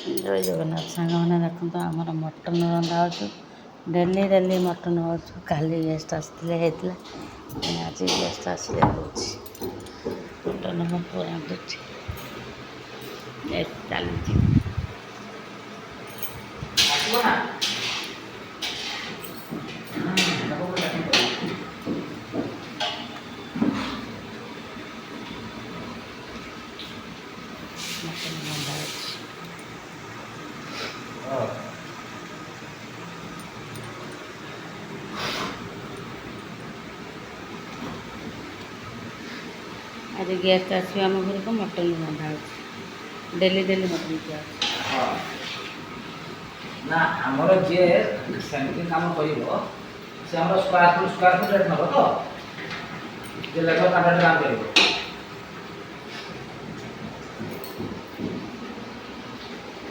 ଜୟ ଜଗନ୍ନାଥ ସାଙ୍ଗମାନେ ଦେଖନ୍ତୁ ଆମର ମଟନ୍ ରନ୍ଧା ହେଉଛୁ ଡେଲି ମଟନ୍ ହେଉଛୁ। କାଲି ଗେଷ୍ଟ ଆସିଥିଲେ ହେଇଥିଲା, ଆଜି ଗେଷ୍ଟ ଆସିଲେ ହେଉଛି ମଟନ୍ ମୁଁ ରାନ୍ଧୁଛି ଚାଲିଛି। ମଟନ୍ ରନ୍ଧା ହେଉଛି। ଆଜି ଗେଷ୍ଟ ଆସିବେ ଆମ ଘରକୁ, ମଟନ୍ ରନ୍ଧା ହେଉଛି। ଡେଲି ମଟନ୍ ଖିଆ ହେଉଛି। ନା ଆମର ଯିଏ ସେମିତି କାମ କରିବ ସେ ଆମର ସ୍କୋୟାର ଫୁଟ୍ ରେଟ୍ ନେବ ତ, ଯେ ଲେବର କଣ୍ଟ୍ରାକ୍ଟ କାମ କରିବ।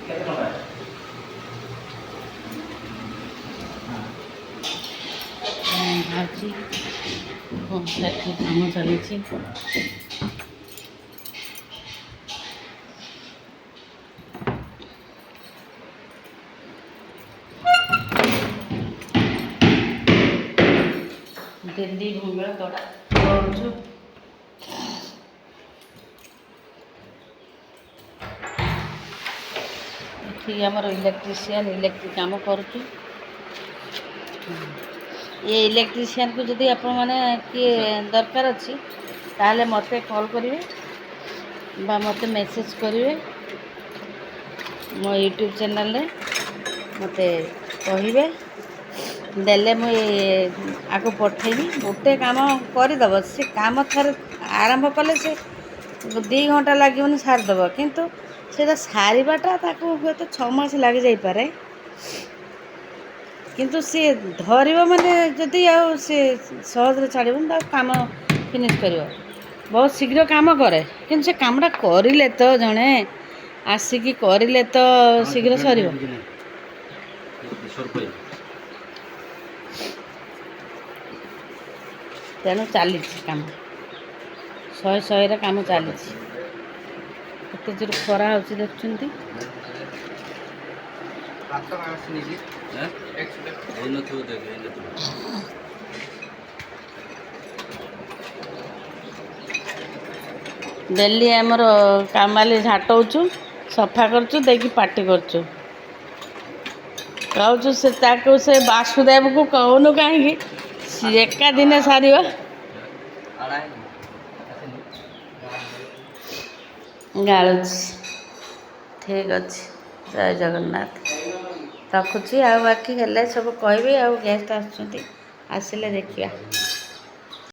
କେତେ ଟଙ୍କା? ଭାଜି ସେଠି କାମ ଚାଲିଛି। ଡେଲି ଭଙ୍ଗଳ ତଡ଼ା କରୁଛୁ। ଏଠି ଆମର ଇଲେକ୍ଟ୍ରିକ୍ କାମ କରୁଛୁ। ଏ ଇଲେକ୍ଟ୍ରିସିଆନକୁ ଯଦି ଆପଣମାନେ କିଏ ଦରକାର ଅଛି ତାହେଲେ ମୋତେ କଲ୍ କରିବେ ବା ମୋତେ ମେସେଜ୍ କରିବେ ମୋ ୟୁଟ୍ୟୁବ୍ ଚ୍ୟାନେଲ୍ରେ, ମୋତେ କହିବେ, ଦେଲେ ମୁଁ ଆକୁ ପଠେଇବି। ଗୋଟେ କାମ କରିଦେବ, ସେ କାମ ଥରେ ଆରମ୍ଭ କଲେ ସେ 2 ଘଣ୍ଟା ଲାଗିବନି ସାରିଦେବ, କିନ୍ତୁ ସେଇଟା ସାରିବାଟା ତାକୁ ହୁଏତ 6 ମାସ ଲାଗିଯାଇପାରେ, କିନ୍ତୁ ସିଏ ଧରିବ ମାନେ ଯଦି ଆଉ ସେ ସହଜରେ ଛାଡ଼ିବନି, ତାକୁ କାମ ଫିନିଶ୍ କରିବ। ବହୁତ ଶୀଘ୍ର କାମ କରେ, କିନ୍ତୁ ସେ କାମଟା କରିଲେ ତ ଜଣେ ଆସିକି କରିଲେ ତ ଶୀଘ୍ର ସରିବ। ତେଣୁ ଚାଲିଛି କାମ, 100ରେ କାମ ଚାଲିଛି। କେତେ ଜୋର ଖରା ହେଉଛି ଦେଖୁଛନ୍ତି। ଡେଲି ଆମର କାମାଲି ଝାଟଉଛୁ, ସଫା କରୁଛୁ, ଦେଇକି ପାଟି କରୁଛୁ, କହୁଛୁ ସେ ତାକୁ ସେ ବାସୁଦେବକୁ କହୁନୁ କାହିଁକି ଏକା ଦିନେ ସାରିବ। ଗାଳୁଛି। ଠିକ୍ ଅଛି, ଜୟ ଜଗନ୍ନାଥ। ରଖୁଛି, ଆଉ ବାକି ହେଲେ ସବୁ କହିବି। ଆଉ ଗେଷ୍ଟ ଆସୁଛନ୍ତି, ଆସିଲେ ଦେଖିବା।